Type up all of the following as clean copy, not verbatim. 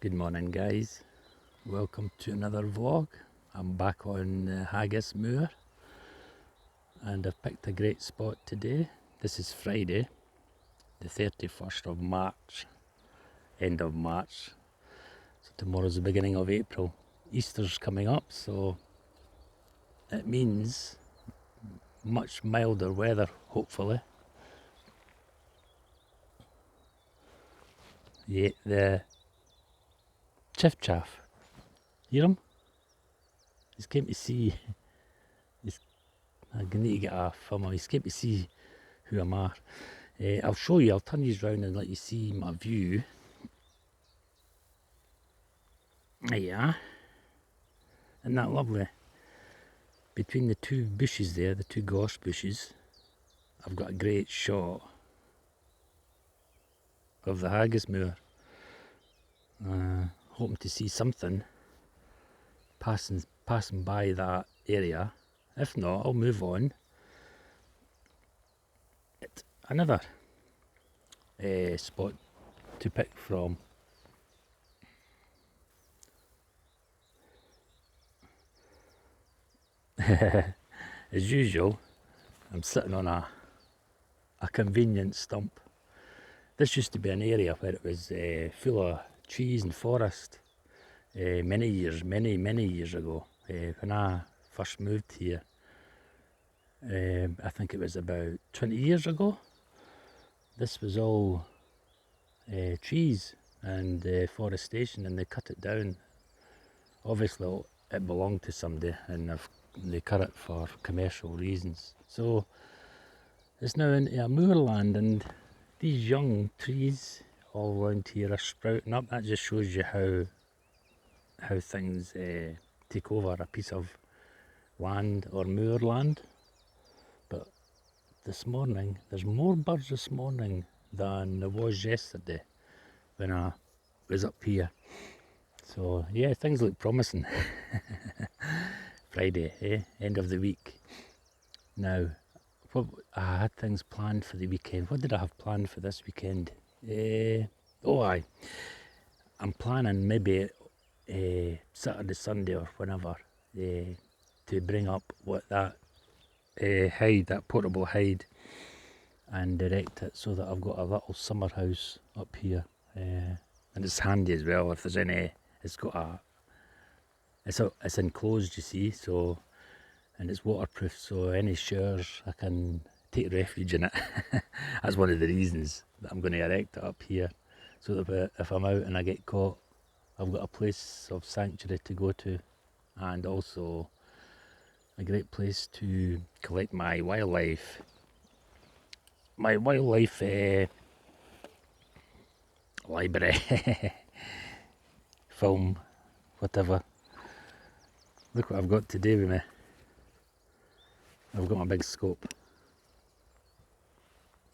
Good morning, guys. Welcome to another vlog. I'm back on the Haggis Moor and I've picked a great spot today. This is Friday, the 31st of March, end of March. So tomorrow's the beginning of April. Easter's coming up, so it means much milder weather, hopefully. Yeah, the chiff chaff. Hear him? He's came to see. I need to get a film. He's came to see who I'm at. I'll show you. I'll turn you round and let you see my view. There you are. Isn't that lovely? Between the two bushes there, the two gorse bushes, I've got a great shot of the Haggis Moor. Hoping to see something passing by that area. If not, I'll move on. It's another spot to pick from. As usual, I'm sitting on a convenient stump. This used to be an area where it was full of trees and forest many years ago. When I first moved here, I think it was about 20 years ago, this was all trees and forestation, and they cut it down. Obviously it belonged to somebody and they cut it for commercial reasons. So it's now into a moorland, and these young trees all around here are sprouting up. That just shows you how things take over a piece of land or moorland. But this morning, there's more birds this morning than there was yesterday when I was up here. So yeah, things look promising. Friday, end of the week. Now, I had things planned for the weekend. What did I have planned for this weekend? I'm planning maybe Saturday, Sunday or whenever to bring up that hide, that portable hide, and erect it so that I've got a little summer house up here. And it's handy as well if there's any, it's enclosed, you see, so, and it's waterproof, so any showers I can take refuge in it. That's one of the reasons that I'm going to erect it up here, so that if I'm out and I get caught, I've got a place of sanctuary to go to, and also a great place to collect my wildlife. My wildlife library, film, whatever. Look what I've got today with me. I've got my big scope.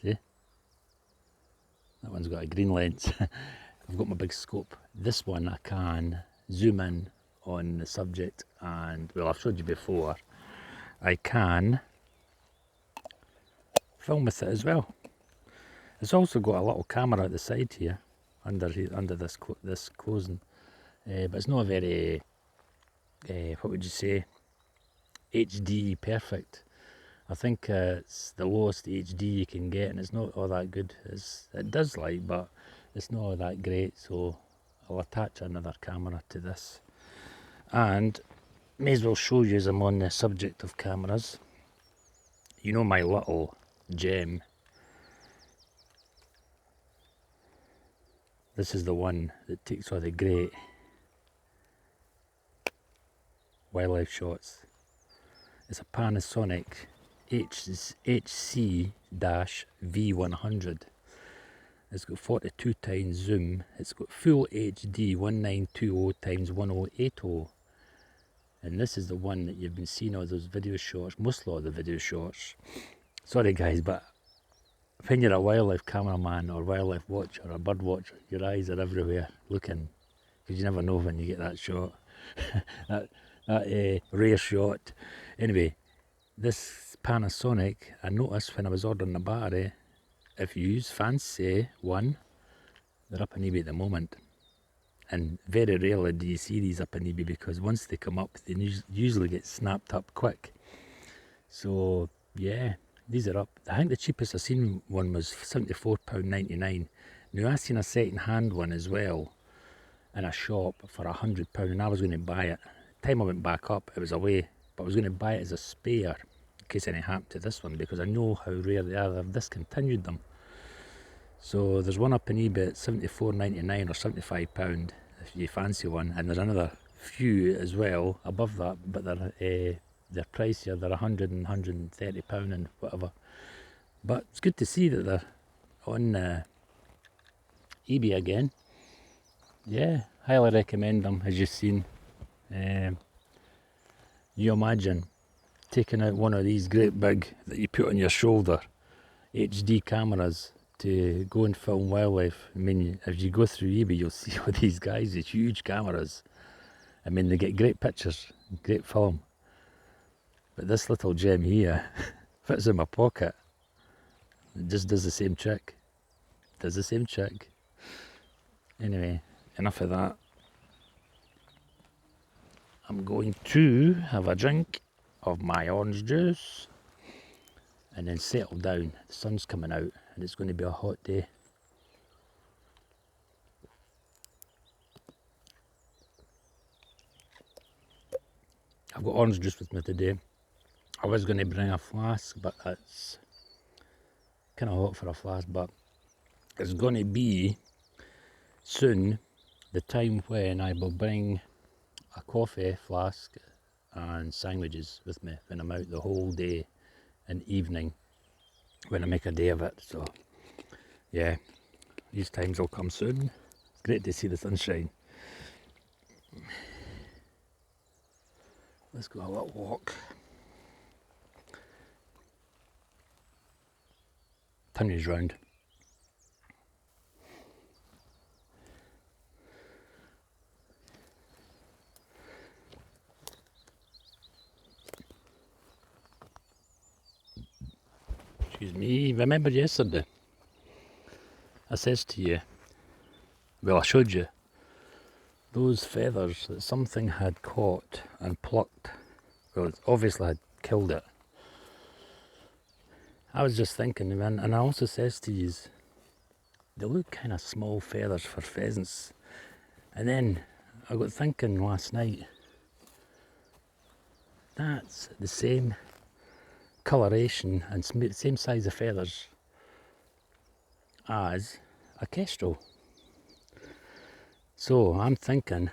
See? That one's got a green lens. I've got my big scope. This one I can zoom in on the subject, and well, I've showed you before, I can film with it as well. It's also got a little camera at the side here, under this closing, but it's not a very, what would you say, HD perfect. I think it's the lowest HD you can get, and it's not all that good. It does light, but it's not all that great, so I'll attach another camera to this. And may as well show you, as I'm on the subject of cameras, you know my little gem. This is the one that takes all the great wildlife shots. It's a Panasonic HC-V100. It's got 42 times zoom. It's got full HD 1920 times 1080. And this is the one that you've been seeing all those video shorts, mostly all the video shorts. Sorry guys, but when you're a wildlife cameraman or wildlife watcher or bird watcher, your eyes are everywhere looking, because you never know when you get that shot, that rare shot. Anyway, this Panasonic, I noticed when I was ordering the battery, if you use fancy one, they're up on eBay at the moment, And very rarely do you see these up in eBay, because once they come up, they usually get snapped up quick. So yeah, these are up. I think the cheapest I seen one was £74.99. Now I seen a second hand one as well in a shop for £100, and I was going to buy it. The time I went back up, it was away, but I was going to buy it as a spare in case anything happened to this one, because I know how rare they are. They've discontinued them. So there's one up in eBay at £74.99 or £75 if you fancy one, and there's another few as well above that, but they're pricier. They're £100 and £130 and whatever. But it's good to see that they're on eBay again. Yeah, highly recommend them. As you've seen, you imagine taking out one of these great big that you put on your shoulder HD cameras to go and film wildlife. I mean, as you go through eBay, you'll see all these guys with huge cameras. I mean, they get great pictures, great film. But this little gem here fits in my pocket. It just does the same trick. Does the same trick. Anyway, enough of that. I'm going to have a drink of my orange juice and then settle down. The sun's coming out and it's going to be a hot day. I've got orange juice with me today. I was going to bring a flask, but it's kind of hot for a flask. But it's going to be soon the time when I will bring a coffee flask and sandwiches with me when I'm out the whole day and evening, when I make a day of it. So yeah, these times will come soon. It's great to see the sunshine. Let's go a little walk. Turn these round. Excuse me. Remember yesterday I says to you, well, I showed you those feathers that something had caught and plucked. Well, it obviously had killed it. I was just thinking, man, and I also says to you, they look kind of small feathers for pheasants. And then I got thinking last night, that's the same coloration and same size of feathers as a kestrel. So I'm thinking,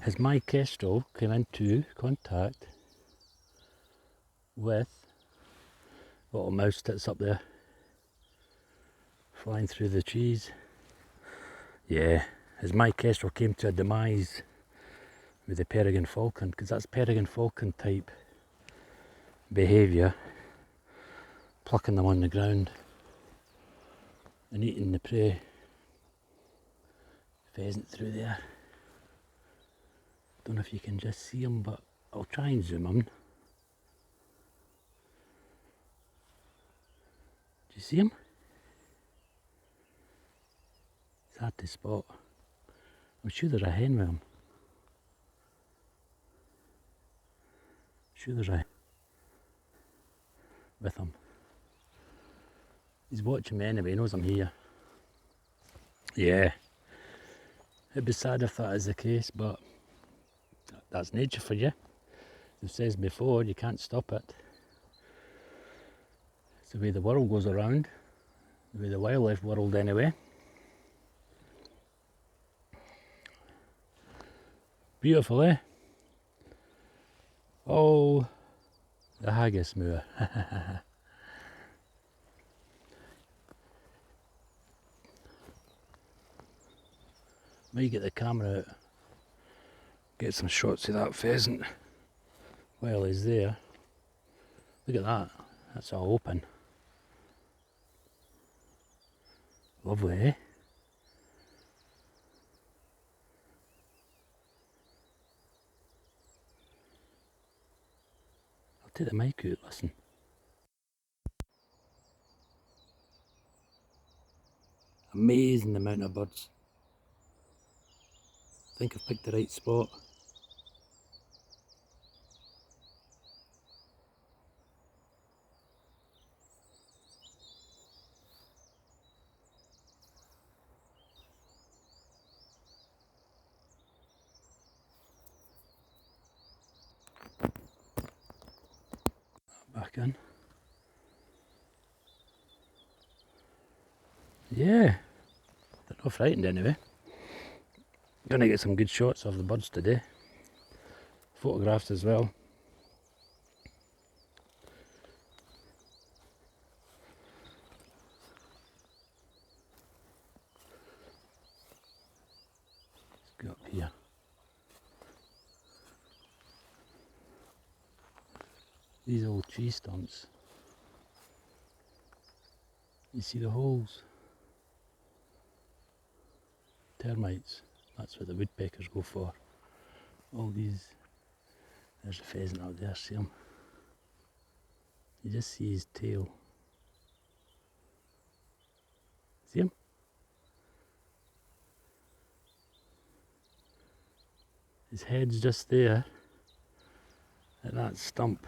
has my kestrel come into contact with little mouse tits up there flying through the trees? Yeah, has my kestrel came to a demise with the peregrine falcon, because that's peregrine falcon type behaviour, plucking them on the ground and eating the prey. Pheasant through there. Don't know if you can just see him, but I'll try and zoom in. Do you see him? It's hard to spot. I'm sure there's a hen with him. Sure there's a hen with him. He's watching me anyway, he knows I'm here. Yeah. It'd be sad if that is the case, but that's nature for you. As I've said before, you can't stop it. It's the way the world goes around, the way the wildlife world anyway. Beautiful, eh? Oh, the haggis moor. Might get the camera out, get some shots of that pheasant while he's there. Look at that, that's all open. Lovely, eh? I'll take the mic out, listen. Amazing the amount of birds. I think I've picked the right spot. Back in. Yeah, they're not frightened anyway. Gonna get some good shots of the birds today. Photographs as well. Let's go up here. These old tree stumps. You see the holes? Termites. That's what the woodpeckers go for. All these. There's a pheasant out there, see him? You just see his tail. See him? His head's just there at that stump.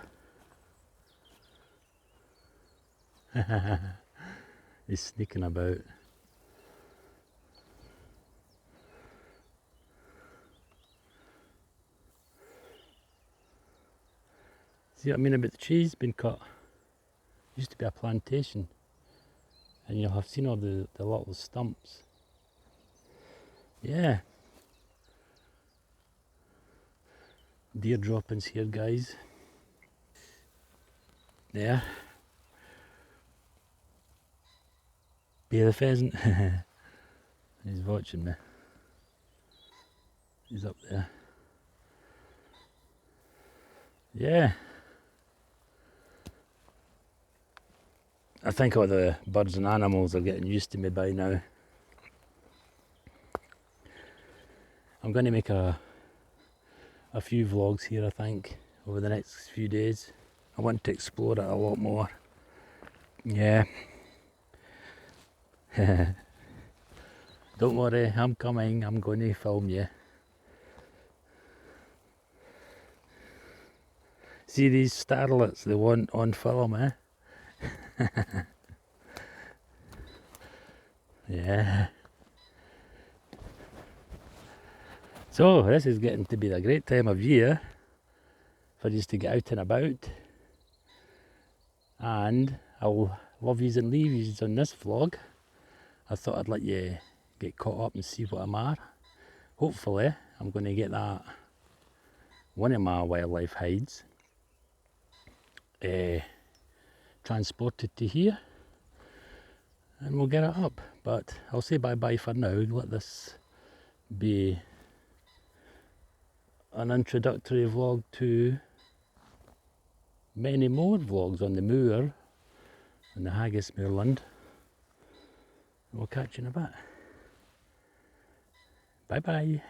He's sneaking about. See what I mean about the trees being cut? Used to be a plantation, and you'll have seen all the little stumps. Yeah. Deer droppings here, guys. There. Be the pheasant. He's watching me. He's up there. Yeah. I think all the birds and animals are getting used to me by now. I'm going to make a few vlogs here, I think, over the next few days. I want to explore it a lot more. Yeah. Don't worry, I'm coming. I'm going to film you. See these starlets they want on film, eh? Yeah. So this is getting to be the great time of year for you to get out and about, and I'll love yous and leave yous on this vlog. I thought I'd let you get caught up and see what I'm at. Hopefully I'm going to get that one of my wildlife hides transported to here, and we'll get it up. But I'll say bye bye for now. Let this be an introductory vlog to many more vlogs on the moor and the haggis moorland. We'll catch you in a bit. Bye bye.